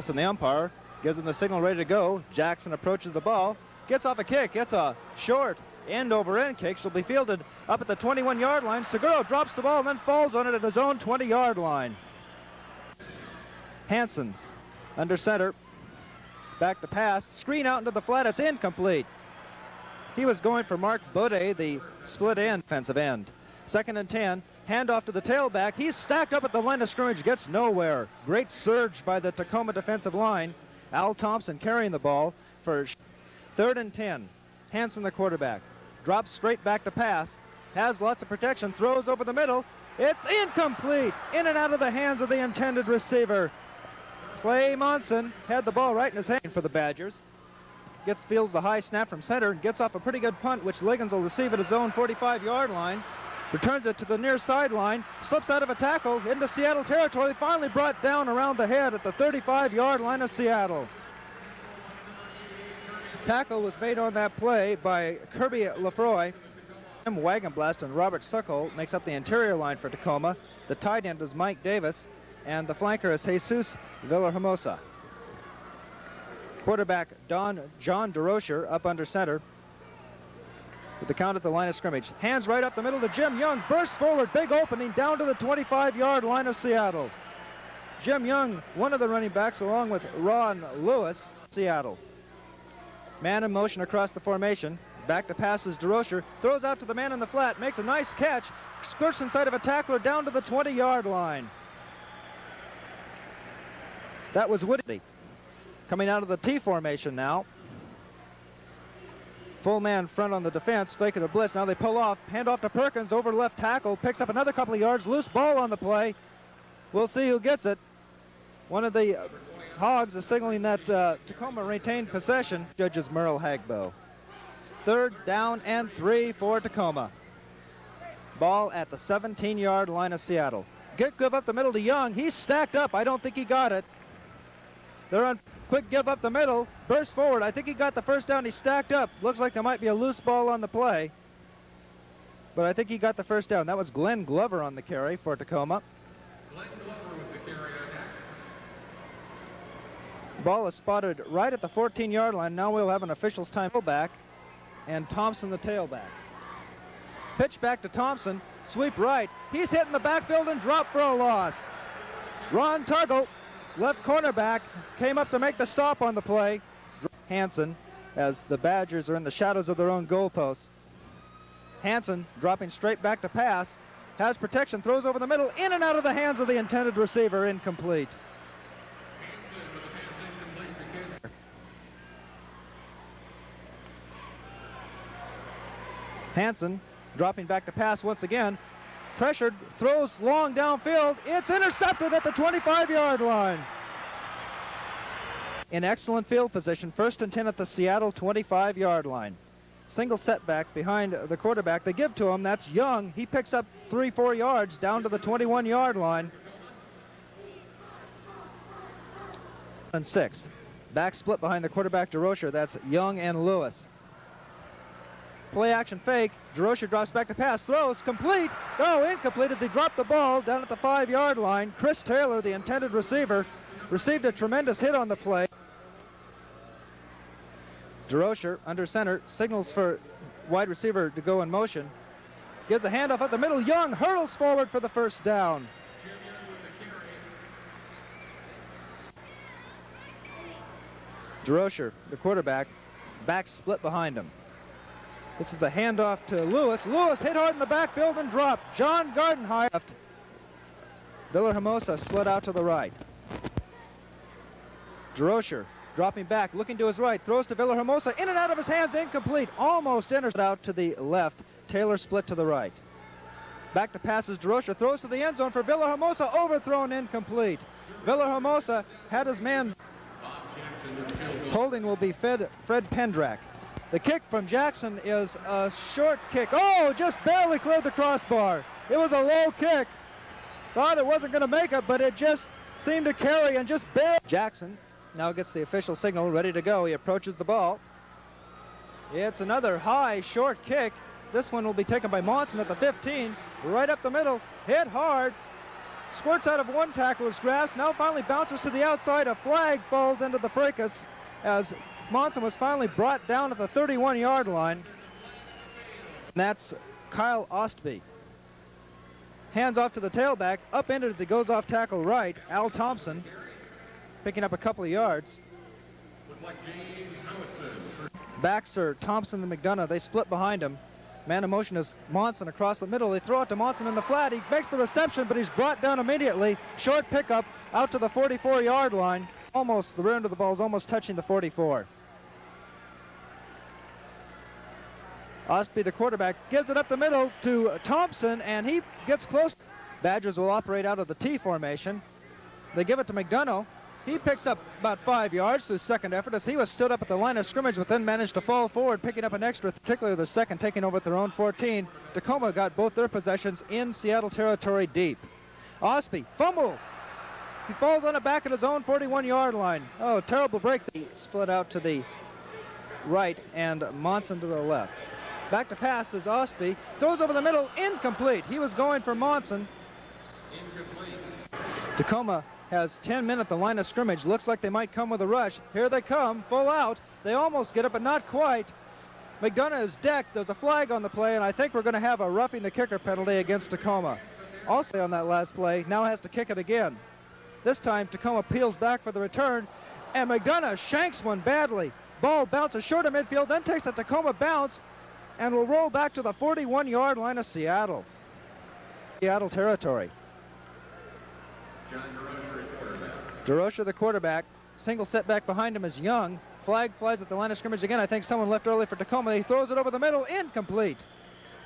And the umpire gives him the signal ready to go. Jackson approaches the ball, gets off a kick, gets a short end-over-end kick. She'll be fielded up at the 21-yard line. Seguro drops the ball and then falls on it at his own 20-yard line. Hanson under center. Back to pass. Screen out into the flat. It's incomplete. He was going for Mark Bode, the split end defensive end. 2nd and 10. Handoff to the tailback. He's stacked up at the line of scrimmage. Gets nowhere. Great surge by the Tacoma defensive line. Al Thompson carrying the ball for 3rd and 10. Hanson, the quarterback, drops straight back to pass. Has lots of protection. Throws over the middle. It's incomplete. In and out of the hands of the intended receiver. Clay Monson had the ball right in his hand for the Badgers. Fields the high snap from center. Gets off a pretty good punt, which Liggins will receive at his own 45-yard line. Returns it to the near sideline. Slips out of a tackle into Seattle territory. Finally brought down around the head at the 35-yard line of Seattle. Tackle was made on that play by Kirby Lefroy. Wagon Blast and Robert Suckle makes up the interior line for Tacoma. The tight end is Mike Davis, and the flanker is Jesus Villahermosa. Quarterback John DeRocher up under center with the count at the line of scrimmage. Hands right up the middle to Jim Young. Bursts forward, big opening down to the 25-yard line of Seattle. Jim Young, one of the running backs, along with Ron Lewis, Seattle. Man in motion across the formation. Back to passes DeRocher. Throws out to the man in the flat. Makes a nice catch. Skirts inside of a tackler down to the 20-yard line. That was Woody. Coming out of the T formation now. Full man front on the defense, faking a blitz. Now they pull off. Hand off to Perkins over left tackle. Picks up another couple of yards. Loose ball on the play. We'll see who gets it. One of the Hogs is signaling that Tacoma retained possession. Judges Merle Hagbo. 3rd down and 3 for Tacoma. Ball at the 17-yard line of Seattle. Give up the middle to Young. He's stacked up. I don't think he got it. They're on quick give up the middle. Burst forward. I think he got the first down. He's stacked up. Looks like there might be a loose ball on the play. But I think he got the first down. That was Glenn Glover on the carry for Tacoma. Glenn Glover with the carry on that. Ball is spotted right at the 14-yard line. Now we'll have an official's time back. And Thompson the tailback. Pitch back to Thompson. Sweep right. He's hitting the backfield and dropped for a loss. Ron Tuggle, left cornerback, came up to make the stop on the play. Hanson, as the Badgers are in the shadows of their own goalposts. Hanson dropping straight back to pass. Has protection, throws over the middle, in and out of the hands of the intended receiver, incomplete. Hanson dropping back to pass once again. Pressured, throws long downfield. It's intercepted at the 25-yard line. In excellent field position, 1st and 10 at the Seattle 25-yard line. Single setback behind the quarterback. They give to him. That's Young. He picks up 3-4 yards down to the 21-yard line. And 6. Back split behind the quarterback DeRocher. That's Young and Lewis. Play action fake. DeRocher drops back to pass. Throws complete. No, incomplete as he dropped the ball down at the 5-yard line. Chris Taylor, the intended receiver, received a tremendous hit on the play. DeRocher under center signals for wide receiver to go in motion. Gives a handoff up the middle. Young hurdles forward for the first down. DeRocher, the quarterback, back split behind him. This is a handoff to Lewis. Lewis hit hard in the backfield and dropped. John Gardenhire left. Villahermosa split out to the right. DeRocher dropping back, looking to his right, throws to Villahermosa, in and out of his hands, incomplete. Almost intercepted out to the left. Taylor split to the right. Back to passes, DeRocher throws to the end zone for Villahermosa, overthrown, incomplete. Villahermosa had his man. Holding will be Fred Pendrak. The kick from Jackson is a short kick. Oh, just barely cleared the crossbar. It was a low kick. Thought it wasn't going to make it, but it just seemed to carry and just barely. Jackson now gets the official signal, ready to go. He approaches the ball. It's another high, short kick. This one will be taken by Monson at the 15. Right up the middle, hit hard. squirts out of one tackler's grasp, now finally bounces to the outside. A flag falls into the fracas as Monson was finally brought down at the 31-yard line. And that's Kyle Ostby. Hands off to the tailback, upended as he goes off tackle right. Al Thompson picking up a couple of yards. Backs are Thompson and McDonough. They split behind him. Man in motion is Monson across the middle. They throw it to Monson in the flat. He makes the reception, but he's brought down immediately. Short pickup out to the 44-yard line. Almost, the rear end of the ball is almost touching the 44. Ostby, the quarterback, gives it up the middle to Thompson, and he gets close. Badgers will operate out of the T formation. They give it to McDonough. He picks up about 5 yards through second effort as he was stood up at the line of scrimmage, but then managed to fall forward, picking up an extra, particularly the second, taking over at their own 14. Tacoma got both their possessions in Seattle territory deep. Ostby fumbles. He falls on the back at his own 41-yard line. Oh, terrible break. He split out to the right and Monson to the left. Back to pass is Ostby. Throws over the middle, incomplete. He was going for Monson. Tacoma has 10 men at the line of scrimmage. Looks like they might come with a rush. Here they come, full out. They almost get it, but not quite. McDonough is decked. There's a flag on the play, and I think we're going to have a roughing the kicker penalty against Tacoma. Also on that last play, now has to kick it again. This time, Tacoma peels back for the return, and McDonough shanks one badly. Ball bounces short of midfield, then takes a Tacoma bounce, and will roll back to the 41-yard line of Seattle. Seattle territory. DeRocher, the quarterback. Single setback behind him is Young. Flag flies at the line of scrimmage again. I think someone left early for Tacoma. He throws it over the middle, incomplete.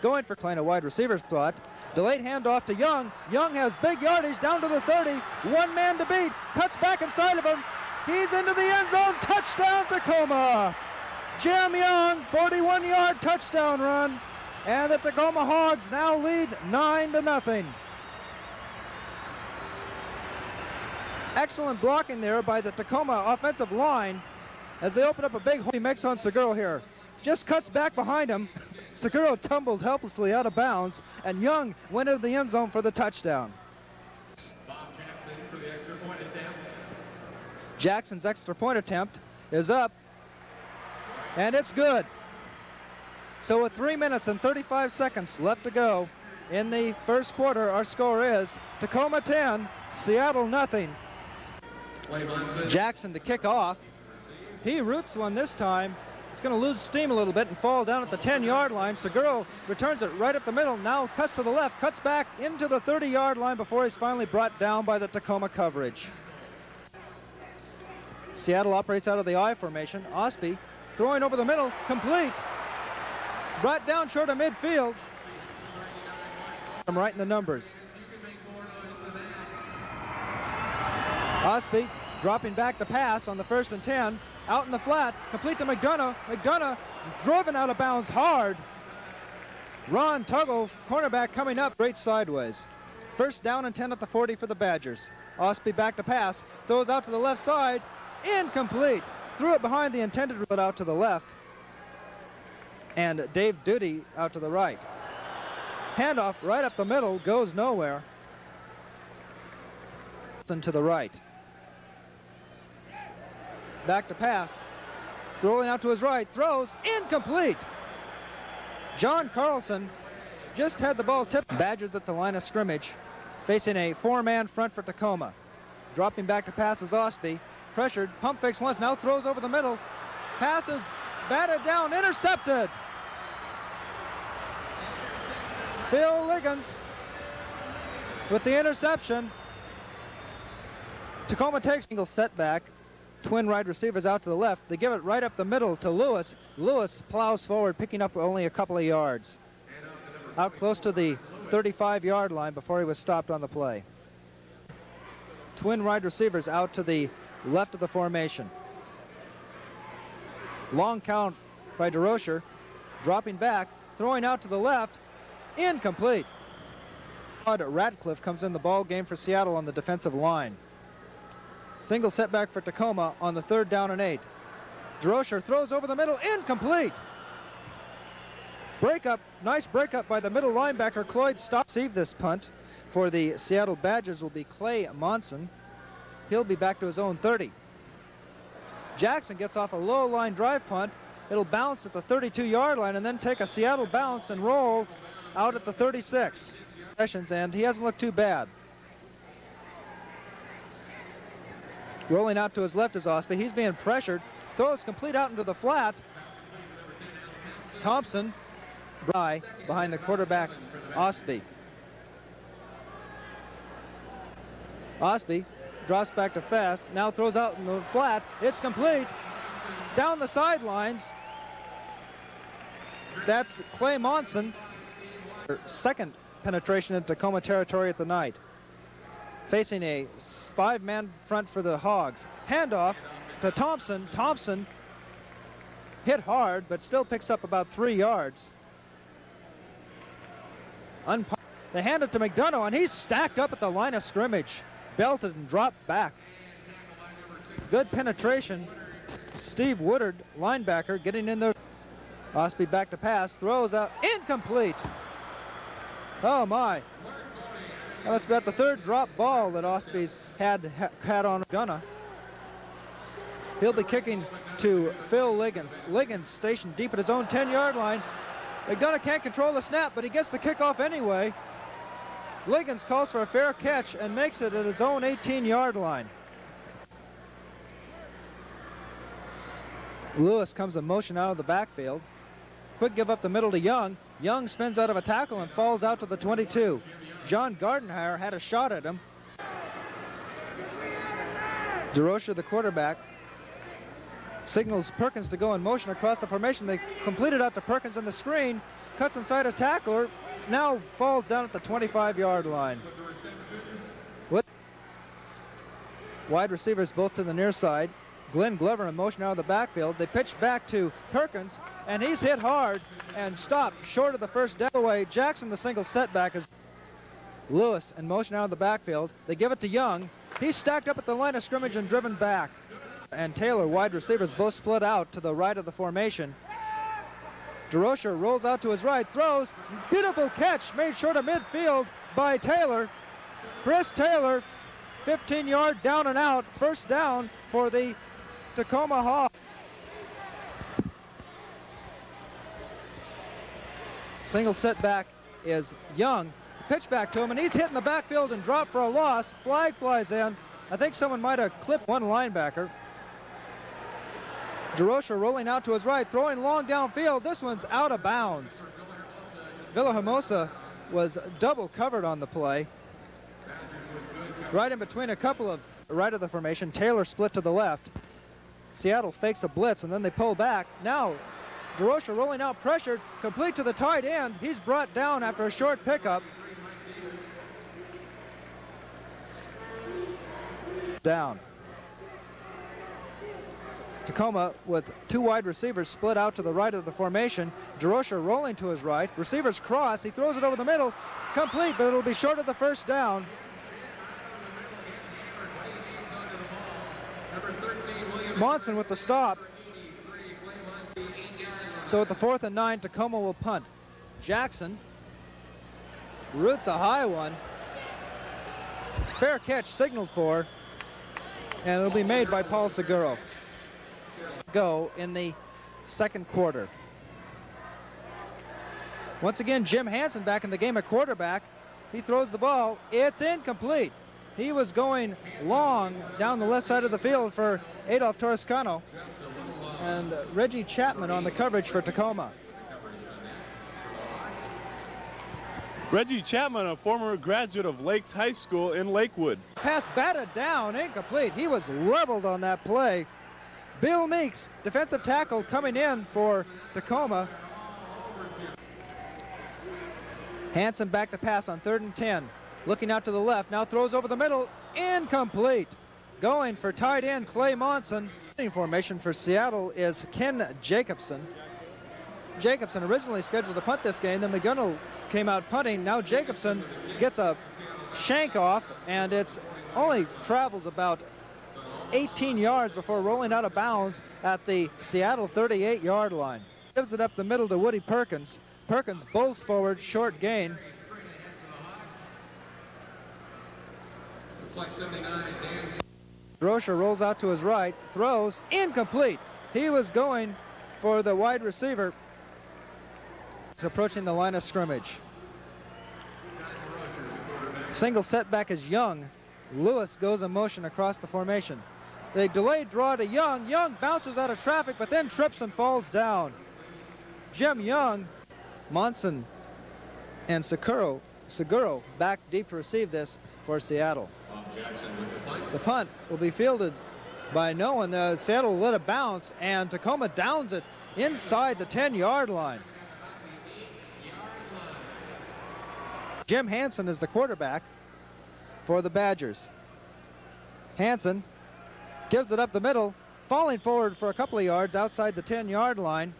Going for Klein, a wide receiver spot. Delayed handoff to Young. Young has big yardage down to the 30. One man to beat. Cuts back inside of him. He's into the end zone. Touchdown, Tacoma. Jim Young, 41-yard touchdown run. And the Tacoma Hogs now lead 9-0. Excellent blocking there by the Tacoma offensive line as they open up a big hole. He makes on Seguro here. Just cuts back behind him. Seguro tumbled helplessly out of bounds, and Young went into the end zone for the touchdown. Jackson's extra point attempt is up, and it's good. So with 3 minutes and 35 seconds left to go in the first quarter, our score is Tacoma 10, Seattle nothing. Jackson to kick off. He roots one this time. It's going to lose steam a little bit and fall down at the 10-yard line. Seguro returns it right up the middle. Now cuts to the left, cuts back into the 30-yard line before he's finally brought down by the Tacoma coverage. Seattle operates out of the I formation. Ostby throwing over the middle, complete. Brought down short of midfield. I'm writing the numbers. Ostby dropping back to pass on the 1st and 10. Out in the flat, complete to McDonough. McDonough driven out of bounds hard. Ron Tuggle, cornerback, coming up, great sideways. 1st down and 10 at the 40 for the Badgers. Ostby back to pass, throws out to the left side, incomplete. Threw it behind the intended route out to the left. And Dave Duty out to the right. Handoff right up the middle, goes nowhere. To the right. Back to pass. Throwing out to his right. Throws. Incomplete. John Carlson just had the ball tipped. Badgers at the line of scrimmage. Facing a 4-man front for Tacoma. Dropping back to pass is Ostby. Pressured. Pump fakes once. Now throws over the middle. Passes. Batted down. Intercepted. Phil Liggins with the interception. Tacoma takes single setback. Twin wide receivers out to the left. They give it right up the middle to Lewis. Lewis plows forward, picking up only a couple of yards. Out close to the 35-yard line before he was stopped on the play. Twin wide receivers out to the left of the formation. Long count by DeRocher. Dropping back, throwing out to the left. Incomplete. Radcliffe comes in the ball game for Seattle on the defensive line. Single setback for Tacoma on the 3rd down and 8. DeRocher throws over the middle, incomplete. Breakup, nice breakup by the middle linebacker, Cloyd Stock. Received this punt for the Seattle Badgers will be Clay Monson. He'll be back to his own 30. Jackson gets off a low line drive punt. It'll bounce at the 32-yard line and then take a Seattle bounce and roll out at the 36. And he hasn't looked too bad. Rolling out to his left is Osby. He's being pressured. Throws complete out into the flat. Thompson behind the quarterback, Osby. Osby drops back to Fest. Now throws out in the flat. It's complete. Down the sidelines. That's Clay Monson. Second penetration in Tacoma territory at the night. Facing a 5-man front for the Hogs. Handoff to Thompson. Thompson hit hard, but still picks up about 3 yards. They hand it to McDonough, and he's stacked up at the line of scrimmage. Belted and dropped back. Good penetration. Steve Woodard, linebacker, getting in there. Osby back to pass, throws out, incomplete. Oh my. That must be about the third drop ball that Osby's had on Gunna. He'll be kicking to Phil Liggins. Liggins stationed deep at his own 10-yard line. McDonough can't control the snap, but he gets the kickoff anyway. Liggins calls for a fair catch and makes it at his own 18-yard line. Lewis comes in motion out of the backfield. Quick give up the middle to Young. Young spins out of a tackle and falls out to the 22. John Gardenhire had a shot at him. DeRocher, the quarterback, signals Perkins to go in motion across the formation. They complete it out to Perkins on the screen. Cuts inside a tackler. Now falls down at the 25-yard line. Wide receivers both to the near side. Glenn Glover in motion out of the backfield. They pitch back to Perkins, and he's hit hard and stopped short of the first down. Away. Jackson, the single setback, is Lewis in motion out of the backfield. They give it to Young. He's stacked up at the line of scrimmage and driven back. And Taylor, wide receivers, both split out to the right of the formation. DeRocher rolls out to his right, throws. Beautiful catch made short of midfield by Taylor. Chris Taylor, 15-yard down and out. First down for the Tacoma Hogs. Single setback is Young. Pitch back to him, and he's hit in the backfield and dropped for a loss. Flag flies in. I think someone might have clipped one linebacker. DeRocher rolling out to his right, throwing long downfield. This one's out of bounds. Villahermosa was double covered on the play. Right in between a couple of right of the formation. Taylor split to the left. Seattle fakes a blitz, and then they pull back. Now, DeRocher rolling out, pressured, complete to the tight end. He's brought down after a short pickup. Down. Tacoma with two wide receivers split out to the right of the formation. DeRocher rolling to his right. Receivers cross. He throws it over the middle. Complete, but it'll be short of the first down. Monson with the stop. So at the 4th and 9, Tacoma will punt. Jackson roots a high one. Fair catch signaled for, and it'll be made by Paul Seguro. Go in the second quarter. Once again, Jim Hansen back in the game at quarterback. He throws the ball. It's incomplete. He was going long down the left side of the field for Adolf Torrescano. And Reggie Chapman on the coverage for Tacoma. Reggie Chapman, a former graduate of Lakes High School in Lakewood. Pass batted down, incomplete. He was leveled on that play. Bill Meeks, defensive tackle, coming in for Tacoma. Hansen back to pass on 3rd and 10. Looking out to the left, now throws over the middle, incomplete. Going for tight end Clay Monson. Formation for Seattle is Ken Jacobson. Jacobson originally scheduled to punt this game, then McGonough came out punting. Now Jacobson gets a shank off, and it's only travels about 18 yards before rolling out of bounds at the Seattle 38-yard line. Gives it up the middle to Woody Perkins. Perkins bolts forward, short gain. Droscher rolls out to his right, throws, incomplete. He was going for the wide receiver. He's approaching the line of scrimmage. Single setback is Young. Lewis goes in motion across the formation. They delayed draw to Young. Young bounces out of traffic, but then trips and falls down. Jim Young, Monson, and Seguro back deep to receive this for Seattle. The punt will be fielded by no one. Seattle let it bounce, and Tacoma downs it inside the 10-yard line. Jim Hansen is the quarterback for the Badgers. Hansen gives it up the middle, falling forward for a couple of yards outside the 10-yard line.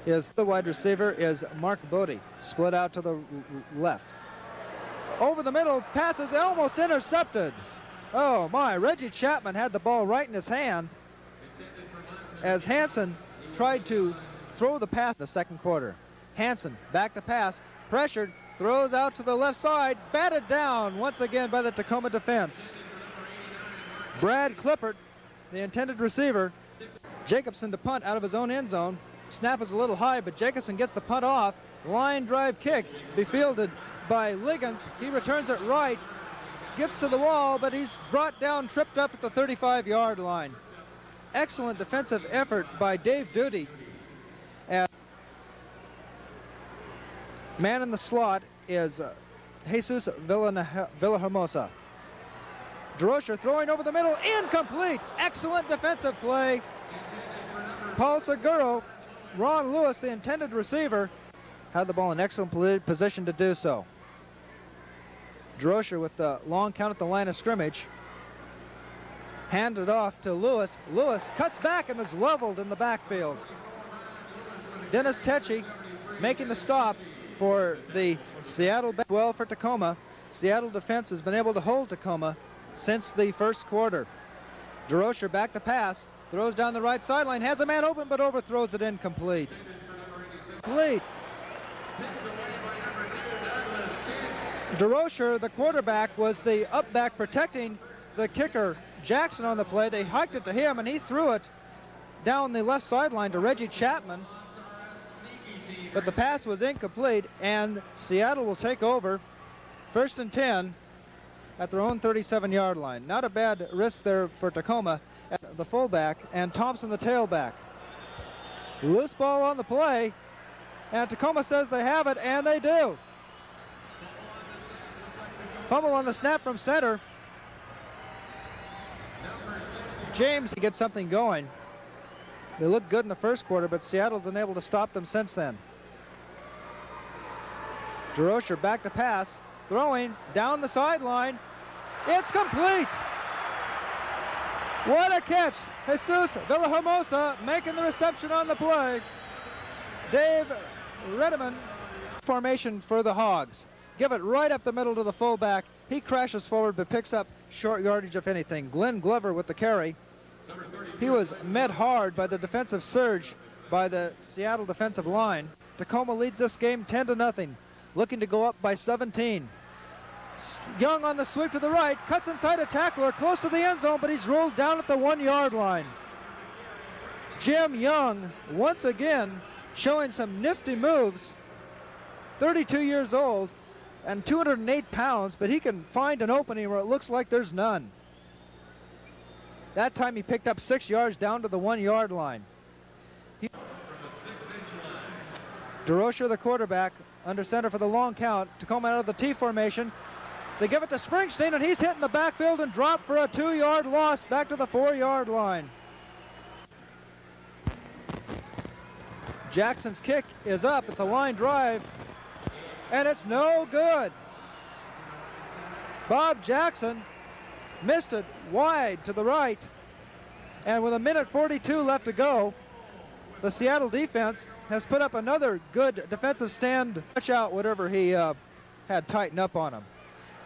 The wide receiver is Mark Bodie, split out to the left. Over the middle, passes almost intercepted. Oh my, Reggie Chapman had the ball right in his hand as Hansen tried to throw the pass in the second quarter. Hansen back to pass, pressured, throws out to the left side, batted down once again by the Tacoma defense. Brad Clippert, the intended receiver. Jacobson to punt out of his own end zone. Snap is a little high, but Jacobson gets the punt off. Line drive kick, be fielded by Liggins. He returns it right, gets to the wall, but he's brought down, tripped up at the 35-yard line. Excellent defensive effort by Dave Duty. And man in the slot is Jesus Villahermosa. Droscher throwing over the middle, incomplete. Excellent defensive play. Paul Seguro, Ron Lewis, the intended receiver, had the ball in excellent position to do so. Droscher with the long count at the line of scrimmage. Handed off to Lewis. Lewis cuts back and is leveled in the backfield. Dennis Tecci making the stop for the Seattle. Well for Tacoma. Seattle defense has been able to hold Tacoma since the first quarter. Droscher back to pass. Throws down the right sideline. Has a man open but overthrows it incomplete. Droscher, the quarterback, was the up back protecting the kicker Jackson on the play. They hiked it to him and he threw it down the left sideline to Reggie Chapman. But the pass was incomplete and Seattle will take over 1st and 10 at their own 37-yard line. Not a bad risk there for Tacoma at the fullback and Thompson the tailback. Loose ball on the play and Tacoma says they have it, and they do. Fumble on the snap from center. James gets something going. They looked good in the first quarter, but Seattle has been able to stop them since then. Droscher back to pass, throwing down the sideline. It's complete. What a catch. Jesus Villahermosa making the reception on the play. Dave Redeman. Formation for the Hogs. Give it right up the middle to the fullback. He crashes forward but picks up short yardage, if anything. Glenn Glover with the carry. He was met hard by the defensive surge by the Seattle defensive line. Tacoma leads this game 10-0, looking to go up by 17. Young on the sweep to the right, cuts inside a tackler close to the end zone, but he's rolled down at the 1-yard line. Jim Young once again showing some nifty moves. 32 years old and 208 pounds, but he can find an opening where it looks like there's none. That time he picked up 6 yards down to the 1-yard line. Droscher, the quarterback, under center for the long count. Tacoma out of the T formation. They give it to Springsteen, and he's hitting the backfield and dropped for a 2-yard loss back to the 4-yard line. Jackson's kick is up. It's a line drive, and it's no good. Bob Jackson missed it wide to the right, and with 1:42 left to go, the Seattle defense has put up another good defensive stand. Watch out whatever he had tighten up on him.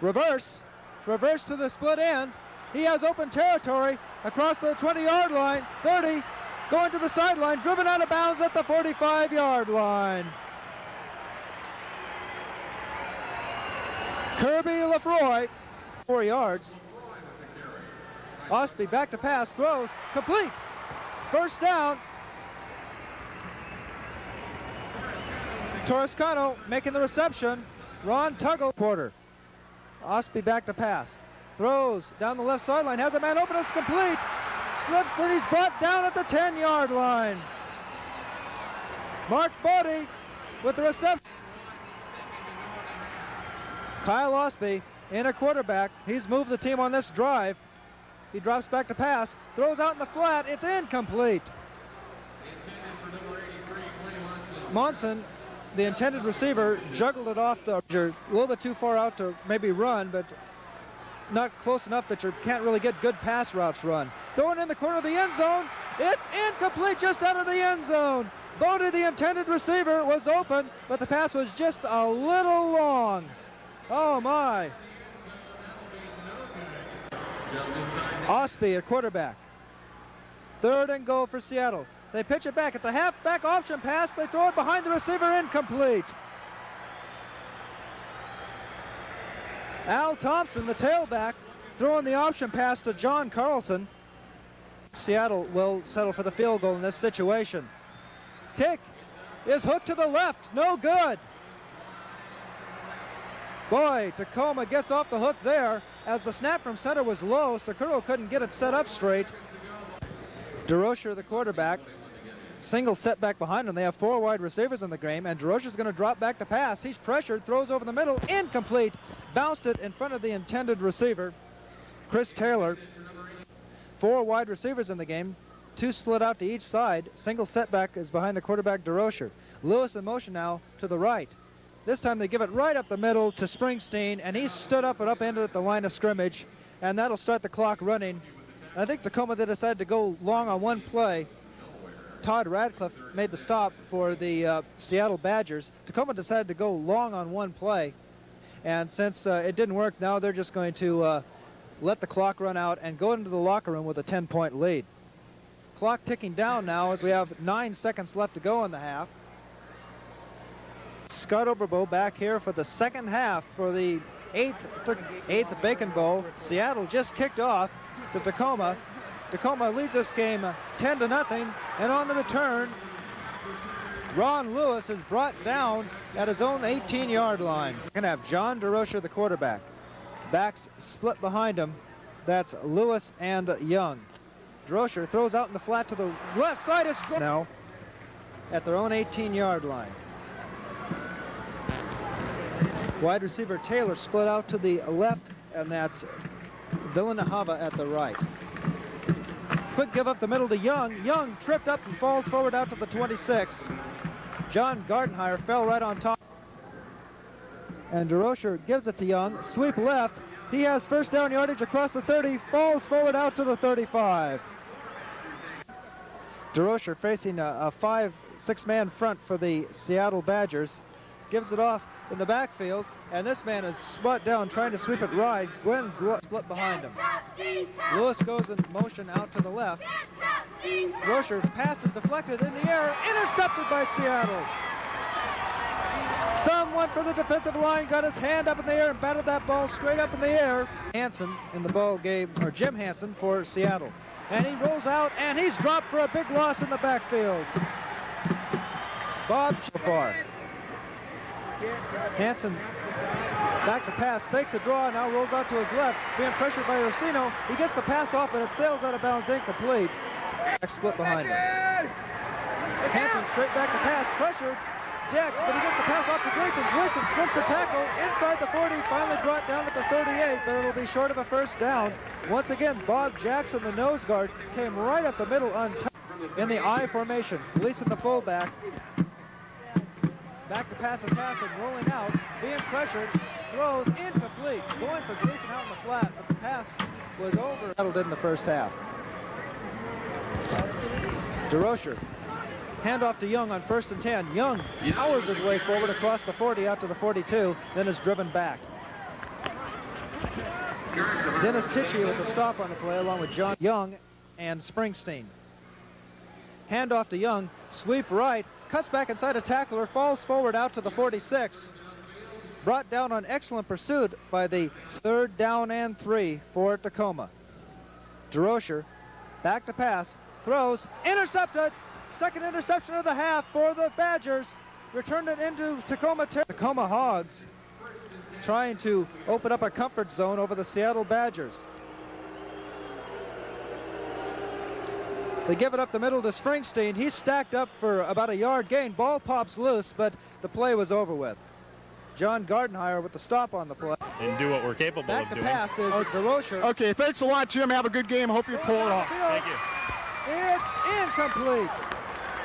Reverse to the split end. He has open territory across the 20-yard line, 30, going to the sideline, driven out of bounds at the 45-yard line. Kirby Lefroy, 4 yards. Osby back to pass, throws, complete. First down. Torrescano making the reception. Ron Tuggle, quarter. Osby back to pass. Throws down the left sideline, has a man open, it's complete. Slips and he's brought down at the 10-yard line. Mark Bodie with the reception. Kyle Osby in a quarterback. He's moved the team on this drive. He drops back to pass, throws out in the flat, it's incomplete. Monson, the intended receiver, juggled it off a little bit too far out to maybe run, but not close enough that you can't really get good pass routes run. Throwing in the corner of the end zone, it's incomplete, just out of the end zone. Bodie, the intended receiver, was open, but the pass was just a little long. Oh my. Osby at quarterback. 3rd and goal for Seattle. They pitch it back. It's a halfback option pass. They throw it behind the receiver, incomplete. Al Thompson, the tailback, throwing the option pass to John Carlson. Seattle will settle for the field goal in this situation. Kick is hooked to the left, no good. Boy, Tacoma gets off the hook there. As the snap from center was low, Sakuro couldn't get it set up straight. DeRocher, the quarterback, single setback behind him. They have 4 wide receivers in the game, and DeRocher's going to drop back to pass. He's pressured, throws over the middle, incomplete. Bounced it in front of the intended receiver, Chris Taylor. 4 wide receivers in the game, 2 split out to each side. Single setback is behind the quarterback, DeRocher. Lewis in motion now to the right. This time they give it right up the middle to Springsteen, and he stood up and upended at the line of scrimmage, and that'll start the clock running. I think Tacoma, they decided to go long on one play. Todd Radcliffe made the stop for the Seattle Badgers. Tacoma decided to go long on one play, and since it didn't work, now they're just going to let the clock run out and go into the locker room with a 10-point lead. Clock ticking down now as we have 9 seconds left to go in the half. Scott Overbo back here for the second half for the eighth Bacon Bowl. Seattle just kicked off to Tacoma. Tacoma leads this game 10-0, and on the return, Ron Lewis is brought down at his own 18-yard line. We're going to have John DeRocher, the quarterback. Backs split behind him. That's Lewis and Young. DeRocher throws out in the flat to the left side. Is now at their own 18-yard line. Wide receiver Taylor split out to the left, and that's Villanahava at the right. Quick give up the middle to Young. Young tripped up and falls forward out to the 26. John Gardenhire fell right on top. And DeRocher gives it to Young. Sweep left. He has first down yardage across the 30. Falls forward out to the 35. DeRocher facing a 5-6-man front for the Seattle Badgers. Gives it off in the backfield, and this man is spot down trying to sweep it right. Gwen split behind him. Lewis goes in motion out to the left. Rocher's pass is deflected in the air, intercepted by Seattle. Someone from the defensive line got his hand up in the air and batted that ball straight up in the air. Hansen in the ball game, or Jim Hansen for Seattle. And he rolls out, and he's dropped for a big loss in the backfield. Bob Jafar. Hansen back to pass, fakes a draw, now rolls out to his left, being pressured by Orsino. He gets the pass off, but it sails out of bounds, incomplete. Split behind him. Hansen straight back to pass, pressured, decked, but he gets the pass off to Gleason. Gleason slips the tackle inside the 40, finally brought down at the 38, but it'll be short of a first down. Once again, Bob Jackson, the nose guard, came right up the middle untouched in the I formation. Gleason, the fullback. Back to pass is Hassan, rolling out, being pressured, throws incomplete. Going for Gleason out in the flat, but the pass was over. Settled in the first half. DeRocher, handoff to Young on 1st and 10. Young powers his way forward across the 40 out to the 42, then is driven back. Dennis Tichy with the stop on the play along with John Young and Springsteen. Handoff to Young, sweep right, cuts back inside a tackler, falls forward out to the 46. brought down on excellent pursuit by the 3rd down and 3 for Tacoma. DeRocher back to pass, throws, intercepted. Second interception of the half for the Badgers. Returned it into Tacoma Hogs trying to open up a comfort zone over the Seattle Badgers. They give it up the middle to Springsteen. He's stacked up for about a yard gain. Ball pops loose, but the play was over with. John Gardenhire with the stop on the play. And do what we're capable Back of to doing. pass is DeRocher. Okay, thanks a lot, Jim. Have a good game. Hope you pull it off. Thank you. It's incomplete.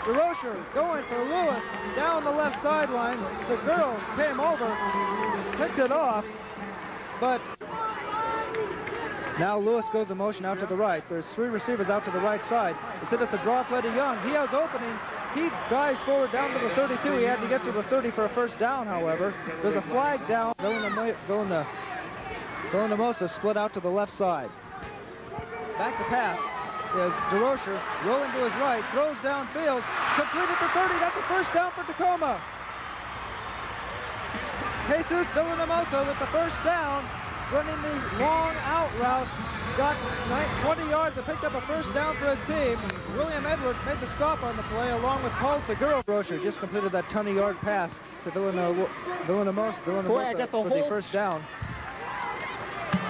DeRocher going for Lewis down the left sideline. Segura came over, picked it off, but now Lewis goes in motion out to the right. There's 3 receivers out to the right side. Instead, it's a draw play to Young. He has opening. He dives forward down to the 32. He had to get to the 30 for a first down, however. There's a flag down. Villanueva split out to the left side. Back to pass is DeRocher rolling to his right, throws downfield, completed for 30. That's a first down for Tacoma. Jesus Villanueva with the first down, running the long out route, got 20 yards and picked up a first down for his team. William Edwards made the stop on the play along with Paul Segura. DeRocher just completed that 20-yard pass to Villanueva for the first down.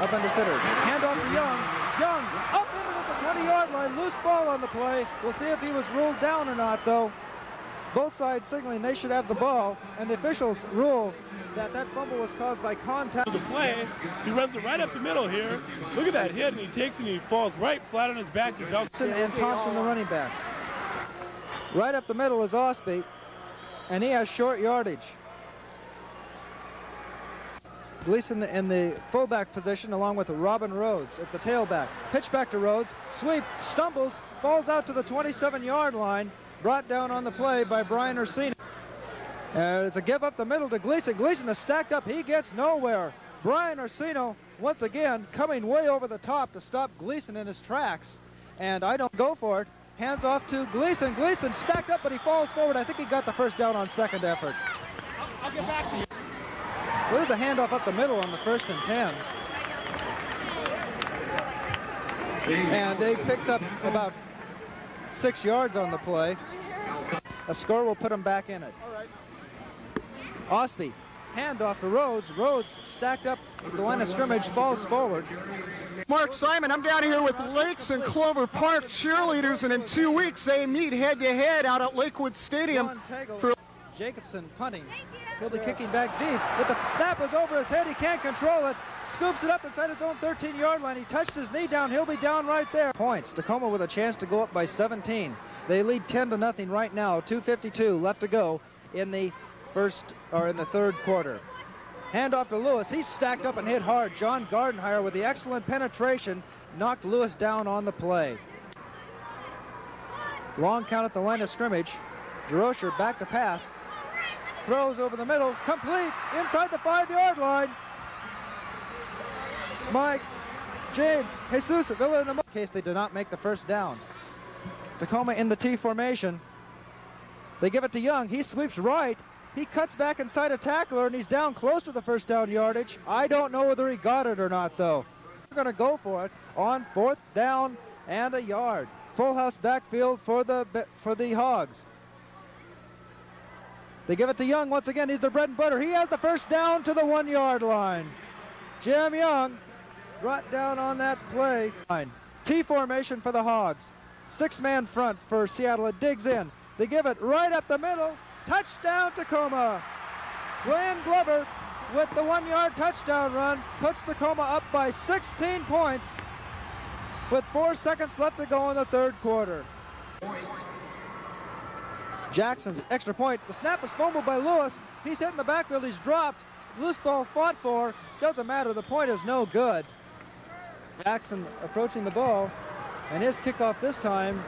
Up under center. Hand off to Young. Young up into the 20-yard line. Loose ball on the play. We'll see if he was ruled down or not, though. Both sides signaling they should have the ball, and the officials rule that that fumble was caused by contact. The play, he runs it right up the middle here. Look at that hit, and he takes and he falls right flat on his back. And Thompson, the running backs. Right up the middle is Osby, and he has short yardage. Gleason in the fullback position along with Robin Rhodes at the tailback. Pitch back to Rhodes, sweep, stumbles, falls out to the 27-yard line, brought down on the play by Brian Ursino. It's a give up the middle to Gleason. Gleason is stacked up, he gets nowhere. Brian Ursino once again coming way over the top to stop Gleason in his tracks, and I don't go for it. Hands off to Gleason. Gleason stacked up, but he falls forward. I think he got the first down on second effort. I'll get back to you. Well, there's a handoff up the middle on the 1st and 10. And Dave picks up about 6 yards on the play. A score will put him back in it. Osby, handoff to Rhodes. Rhodes stacked up at the line of scrimmage, falls forward. Mark Simon, I'm down here with Lakes and Clover Park cheerleaders, and in 2 weeks they meet head-to-head out at Lakewood Stadium. For Jacobson punting. He'll be kicking back deep, but the snap is over his head. He can't control it. Scoops it up inside his own 13-yard line. He touched his knee down. He'll be down right there. Points. Tacoma with a chance to go up by 17. They lead 10-0 right now. 2:52 left to go in the third quarter. Handoff to Lewis. He's stacked up and hit hard. John Gardenhire with the excellent penetration knocked Lewis down on the play. Long count at the line of scrimmage. DeRocher back to pass. Throws over the middle, complete, inside the 5-yard line. Mike, James, Jesus, Villanueva. In case they did not make the first down. Tacoma in the T formation. They give it to Young. He sweeps right. He cuts back inside a tackler, and he's down close to the first down yardage. I don't know whether he got it or not, though. They're going to go for it on 4th down and a yard. Full house backfield for the Hogs. They give it to Young once again. He's their bread and butter. He has the first down to the 1-yard line. Jim Young brought down on that play. T formation for the Hogs. 6-man front for Seattle. It digs in. They give it right up the middle. Touchdown Tacoma. Glenn Glover with the 1-yard touchdown run puts Tacoma up by 16 points with 4 seconds left to go in the third quarter. Jackson's extra point. The snap is fumbled by Lewis. He's hit in the backfield. He's dropped. Loose ball fought for. Doesn't matter. The point is no good. Jackson approaching the ball, and his kickoff this time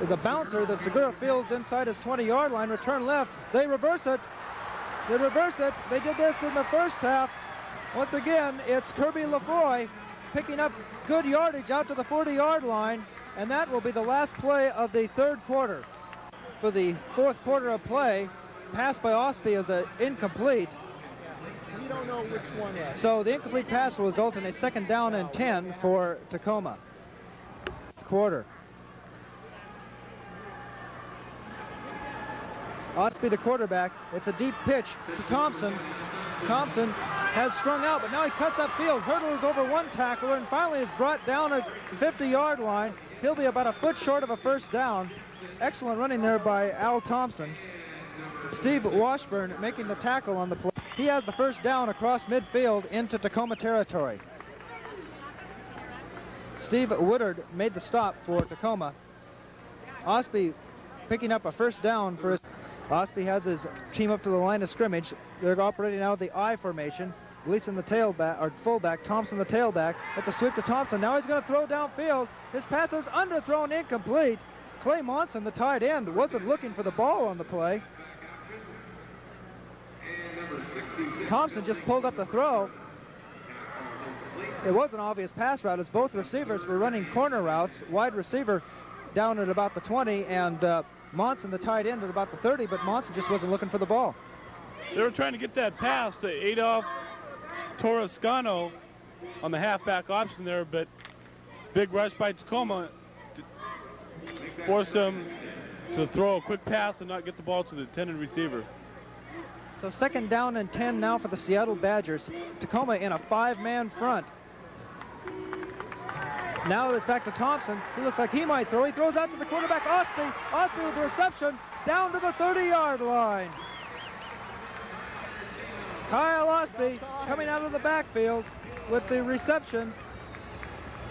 is a bouncer that Segura fields inside his 20-yard line. Return left. They reverse it. They reverse it. They did this in the first half. Once again, it's Kirby Lafroy picking up good yardage out to the 40-yard line, and that will be the last play of the third quarter. For the fourth quarter of play, pass by Osby is incomplete. We don't know which one yet. So the incomplete pass will result in a 2nd down and 10 for Tacoma. Quarter. Osby, the quarterback. It's a deep pitch to Thompson. Thompson has strung out, but now he cuts upfield, hurdles over one tackler, and finally is brought down at 50-yard line. He'll be about a foot short of a 1st down. Excellent running there by Al Thompson. Steve Washburn making the tackle on the play. He has the 1st down across midfield into Tacoma territory. Steve Woodard made the stop for Tacoma. Osby picking up a 1st down for his... Osby has his team up to the line of scrimmage. They're operating out of the I formation. Gleason the tailback, or fullback, Thompson the tailback. That's a sweep to Thompson. Now he's going to throw downfield. His pass is underthrown, incomplete. Clay Monson, the tight end, wasn't looking for the ball on the play. Thompson just pulled up the throw. It was an obvious pass route as both receivers were running corner routes. Wide receiver down at about the 20 and Monson, the tight end, at about the 30, but Monson just wasn't looking for the ball. They were trying to get that pass to Adolf Torrescano on the halfback option there, but big rush by Tacoma forced him to throw a quick pass and not get the ball to the intended receiver. So 2nd down and 10 now for the Seattle Badgers. Tacoma in a 5-man front. Now it's back to Thompson. He looks like he might throw. He throws out to the quarterback, Osby. Osby with the reception down to the 30-yard line. Kyle Osby coming out of the backfield with the reception.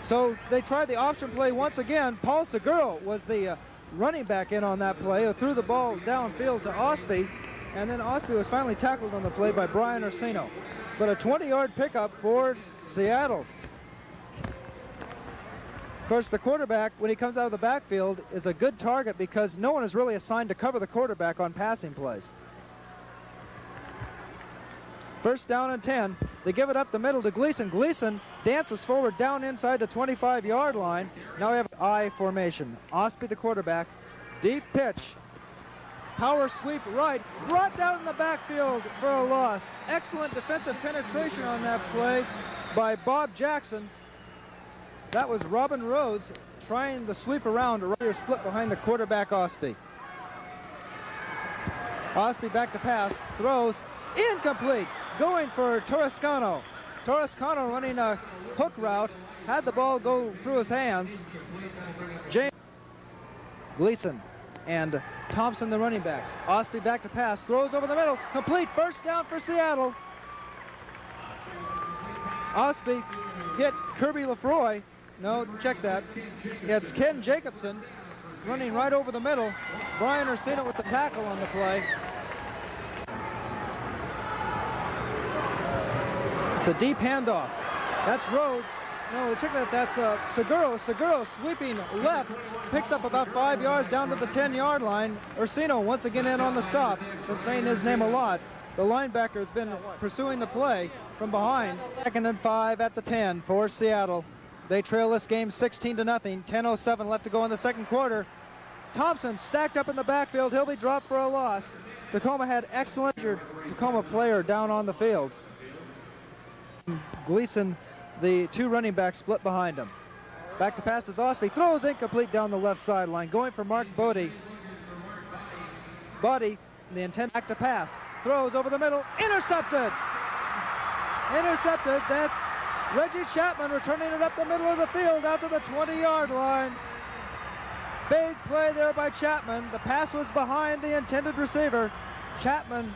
So they tried the option play once again. Paul Segura was the running back in on that play, who threw the ball downfield to Osby, and then Osby was finally tackled on the play by Brian Orsino. But a 20-yard pickup for Seattle. Of course, the quarterback, when he comes out of the backfield, is a good target because no one is really assigned to cover the quarterback on passing plays. 1st down and 10. They give it up the middle to Gleason. Gleason dances forward down inside the 25-yard line. Now we have I formation. Osby, the quarterback. Deep pitch. Power sweep right. Brought down in the backfield for a loss. Excellent defensive penetration on that play by Bob Jackson. That was Robin Rhodes trying the sweep around. A split behind the quarterback, Osby. Osby back to pass. Throws. Incomplete. Going for Torrescano. Torrescano running a hook route. Had the ball go through his hands. James Gleason and Thompson, the running backs. Osby back to pass. Throws over the middle. Complete. 1st down for Seattle. Osby hit Kirby Lefroy. No, check that. It's Ken Jacobson running right over the middle. Brian Orsino with the tackle on the play. It's a deep handoff. That's Rhodes. No, check that. That's Seguro. Seguro sweeping left. Picks up about 5 yards down to the 10-yard line. Orsino once again in on the stop. Been saying his name a lot. The linebacker has been pursuing the play from behind. 2nd and 5 at the 10 for Seattle. They trail this game 16-0. 10:07 left to go in the 2nd quarter. Thompson stacked up in the backfield. He'll be dropped for a loss. Tacoma had excellent Tacoma player down on the field. Gleason, the 2 running backs, split behind him. Back to pass to Osby. Throws incomplete down the left sideline. Going for Mark Bodie. Bodie, the intent back to pass. Throws over the middle. Intercepted. Intercepted. That's Reggie Chapman returning it up the middle of the field out to the 20-yard line. Big play there by Chapman. The pass was behind the intended receiver. Chapman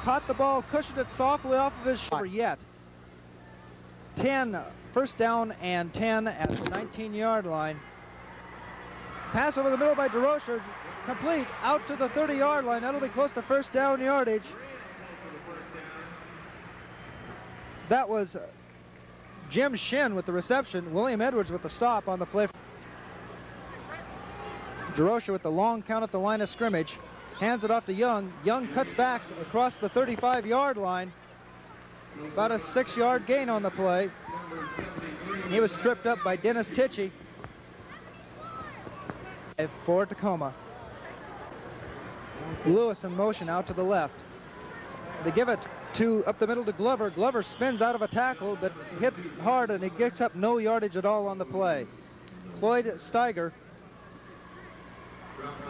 caught the ball, cushioned it softly off of his shoulder yet. 10, 1st down and 10 at the 19-yard line. Pass over the middle by DeRocher, complete out to the 30-yard line. That'll be close to 1st down yardage. That was Jim Shin with the reception. William Edwards with the stop on the play. DeRocher with the long count at the line of scrimmage. Hands it off to Young. Young cuts back across the 35-yard line. About a 6-yard gain on the play. He was tripped up by Dennis Tichy. For Tacoma. Lewis in motion out to the left. They give it up the middle to Glover. Glover spins out of a tackle, but hits hard, and he gets up no yardage at all on the play. Cloyd Steiger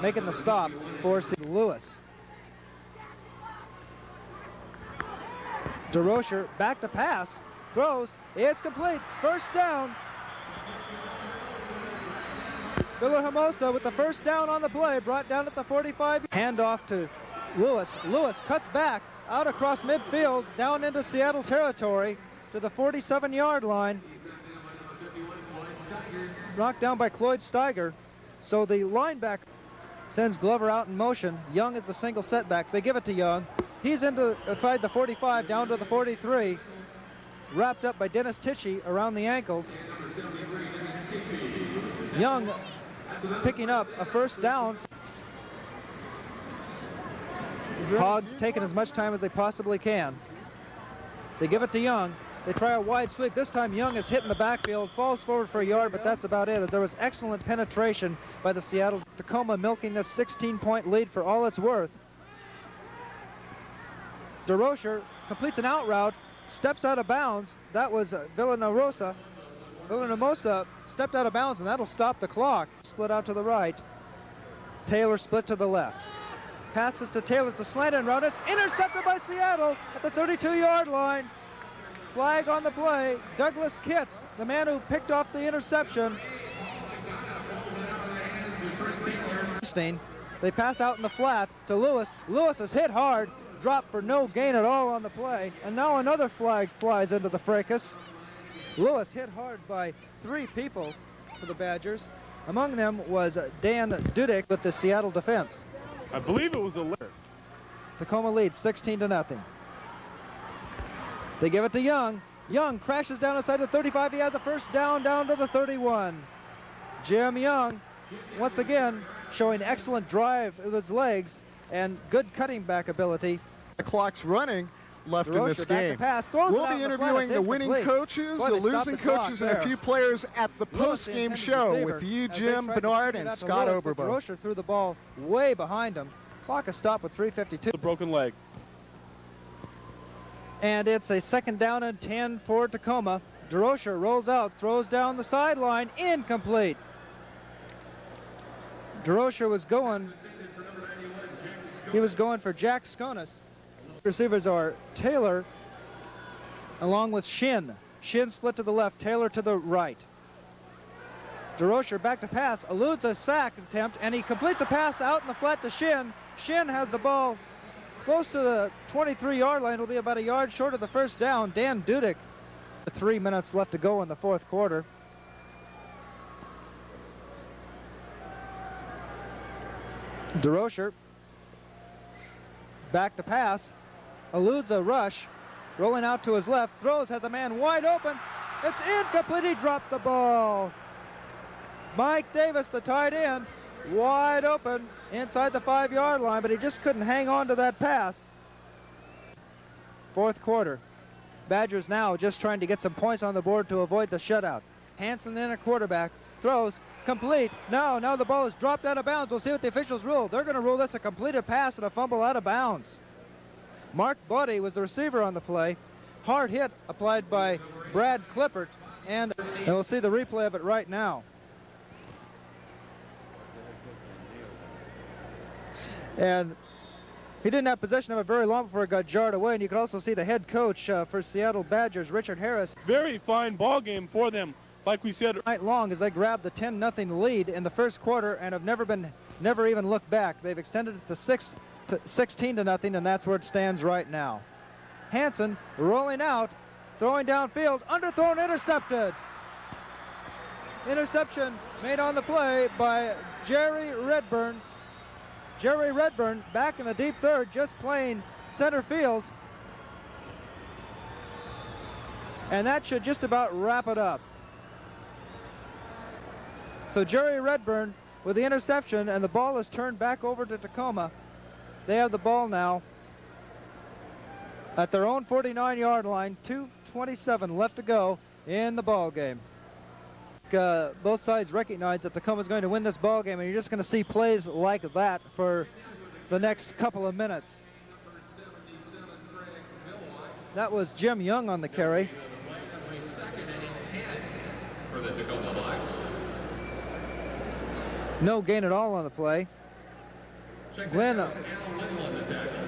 making the stop for Lewis. DeRocher back to pass, throws, it's complete, first down. Villahermosa with the first down on the play, brought down at the 45. Handoff to Lewis. Lewis cuts back out across midfield, down into Seattle territory to the 47-yard line. Knocked down by Cloyd Steiger. So the linebacker sends Glover out in motion. Young is the single setback. They give it to Young. He's inside the 45, down to the 43. Wrapped up by Dennis Tichy around the ankles. Young picking up a first down. Hogs taking as much time as they possibly can. They give it to Young. They try a wide sweep. This time Young is hit in the backfield, falls forward for a yard, but that's about it, as there was excellent penetration by the Seattle. Tacoma milking this 16-point lead for all it's worth. DeRocher completes an out route, steps out of bounds. That was Villahermosa. Villahermosa stepped out of bounds, and that'll stop the clock. Split out to the right. Taylor split to the left. Passes to Taylor to slant and route. It's intercepted by Seattle at the 32-yard line. Flag on the play. Douglas Kitts, the man who picked off the interception. They pass out in the flat to Lewis. Lewis is hit hard, dropped for no gain at all on the play, and now another flag flies into the fracas. Lewis hit hard by 3 people for the Badgers. Among them was Dan Dudek with the Seattle defense. I believe it was a litter. Tacoma leads 16-0. They give it to Young. Young crashes down inside the 35. He has a first down to the 31. Jim Young, once again, showing excellent drive with his legs and good cutting back ability. The clock's running left in this game. Pass, we'll be interviewing the winning coaches, the losing coaches, and a few players at the post-game show with you, Jim Bernard, and Scott Oberbo. DeRocher threw the ball way behind him. Clock is stopped with 3:52. The broken leg. And it's a 2nd down and 10 for Tacoma. DeRocher rolls out, throws down the sideline, incomplete. DeRocher was going for Jack Skonis. Receivers are Taylor along with Shin. Shin split to the left, Taylor to the right. DeRocher back to pass, eludes a sack attempt, and he completes a pass out in the flat to Shin. Shin has the ball close to the 23-yard line. It'll be about a yard short of the first down. Dan Dudek, 3 minutes left to go in the 4th quarter. DeRocher back to pass, eludes a rush, rolling out to his left, throws, has a man wide open. It's incomplete. He dropped the ball. Mike Davis, the tight end, wide open inside the 5-yard line, but he just couldn't hang on to that pass. 4th quarter. Badgers now just trying to get some points on the board to avoid the shutout. Hanson in a quarterback, throws, complete. Now the ball is dropped out of bounds. We'll see what the officials rule. They're going to rule this a completed pass and a fumble out of bounds. Mark Buddy was the receiver on the play. Hard hit applied by Brad Clippert, and we'll see the replay of it right now. And he didn't have possession of it very long before it got jarred away, and you can also see the head coach for Seattle Badgers, Richard Harris. Very fine ball game for them, like we said. Night long as they grabbed the 10-0 lead in the 1st quarter and have never even looked back. They've extended it to 16-0, and that's where it stands right now. Hanson rolling out, throwing downfield, underthrown, intercepted. Interception made on the play by Jerry Redburn. Jerry Redburn back in the deep third, just playing center field. And that should just about wrap it up. So Jerry Redburn with the interception, and the ball is turned back over to Tacoma. They have the ball now at their own 49-yard line, 2:27 left to go in the ball game. Both sides recognize that Tacoma's going to win this ball game, and you're just going to see plays like that for the next couple of minutes. That was Jim Young on the carry. For the Tacoma Hogs. No gain at all on the play. Glenn,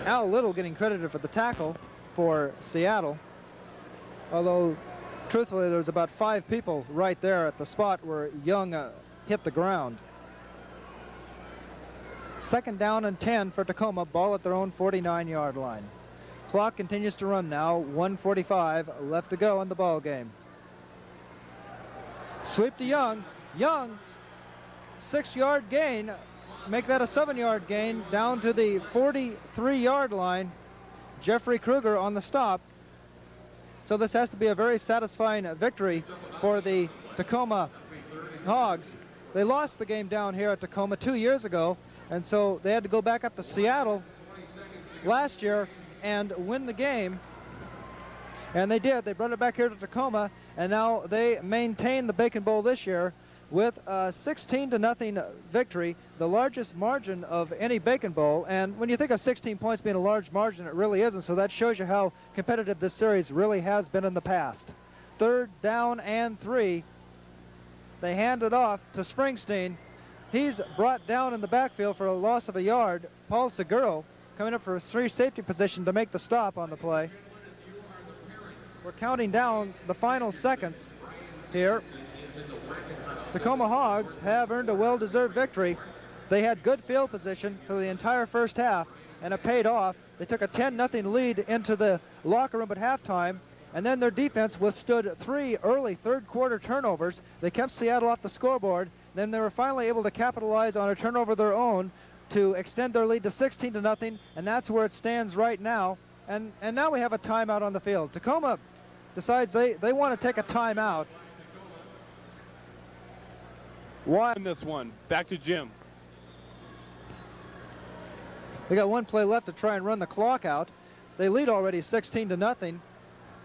Al Little getting credited for the tackle for Seattle. Although, truthfully, there was about 5 people right there at the spot where Young hit the ground. 2nd down and 10 for Tacoma, ball at their own 49-yard line. Clock continues to run now, 1:45 left to go in the ball game. Sweep to Young. Young, 6-yard gain. Make that a 7-yard gain down to the 43-yard line. Jeffrey Kruger on the stop. So this has to be a very satisfying victory for the Tacoma Hogs. They lost the game down here at Tacoma 2 years ago, and so they had to go back up to Seattle last year and win the game. And they did. They brought it back here to Tacoma, and now they maintain the Bacon Bowl this year with a 16-0 victory, the largest margin of any Bacon Bowl. And when you think of 16 points being a large margin, it really isn't. So that shows you how competitive this series really has been in the past. 3rd down and 3. They hand it off to Springsteen. He's brought down in the backfield for a loss of a yard. Paul Seguro coming up for his free safety position to make the stop on the play. We're counting down the final seconds here. Tacoma Hogs have earned a well-deserved victory. They had good field position for the entire first half, and it paid off. They took a 10-0 lead into the locker room at halftime, and then their defense withstood 3 early third-quarter turnovers. They kept Seattle off the scoreboard. Then they were finally able to capitalize on a turnover of their own to extend their lead to 16-0, and that's where it stands right now. And now we have a timeout on the field. Tacoma decides they want to take a timeout. Why in this one? Back to Jim. They got 1 play left to try and run the clock out. They lead already 16-0.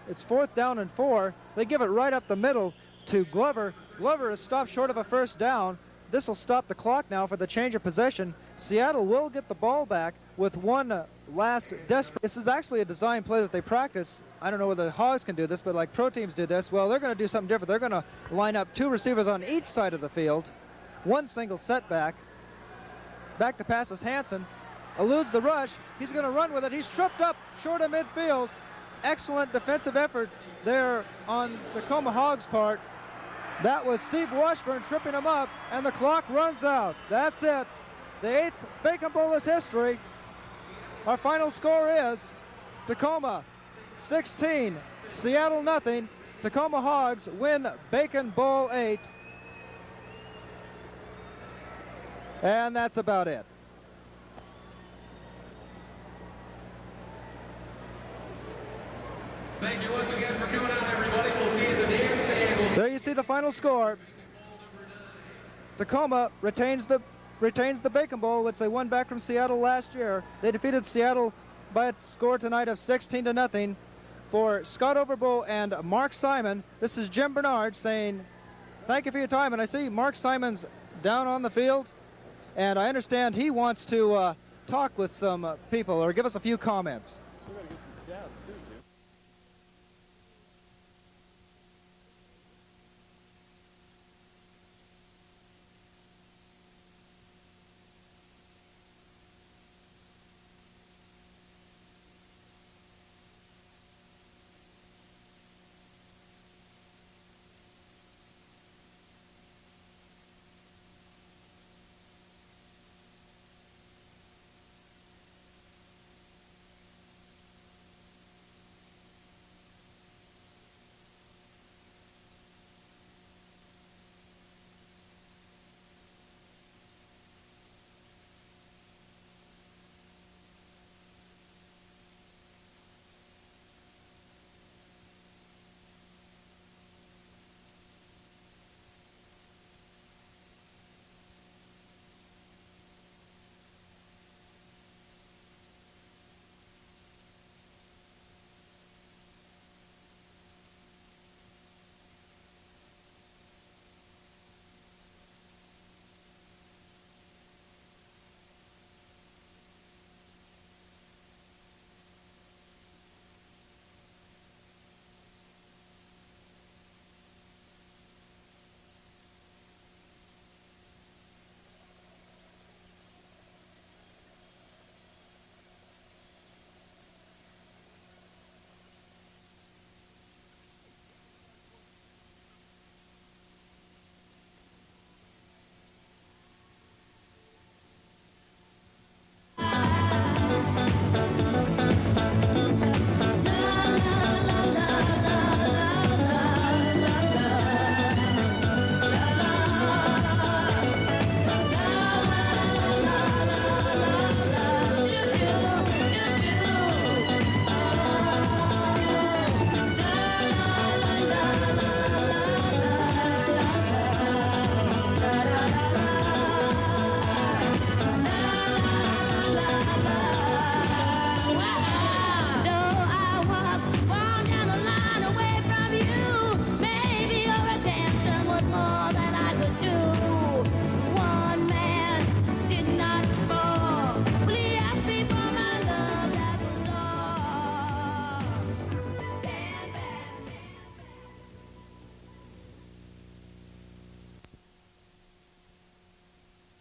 It's 4th down and 4. They give it right up the middle to Glover. Glover is stopped short of a first down. This will stop the clock now for the change of possession. Seattle will get the ball back with one last desperate. This is actually a design play that they practice. I don't know whether the Hogs can do this, but like pro teams do this. Well, they're going to do something different. They're going to line up 2 receivers on each side of the field. 1 single setback. Back to pass is Hansen. Eludes the rush. He's going to run with it. He's tripped up short of midfield. Excellent defensive effort there on Tacoma Hogs' part. That was Steve Washburn tripping him up, and the clock runs out. That's it. The 8th Bacon Bowl is history. Our final score is Tacoma 16, Seattle nothing. Tacoma Hogs win Bacon Bowl 8. And that's about it. Thank you once again for coming out, everybody. We'll see you at the dance. And we'll There you see the final score. Tacoma retains the Bacon Bowl, which they won back from Seattle last year. They defeated Seattle by a score tonight of 16-0. For Scott Overbo and Mark Simon, this is Jim Bernard saying thank you for your time. And I see Mark Simon's down on the field, and I understand he wants to talk with some people or give us a few comments.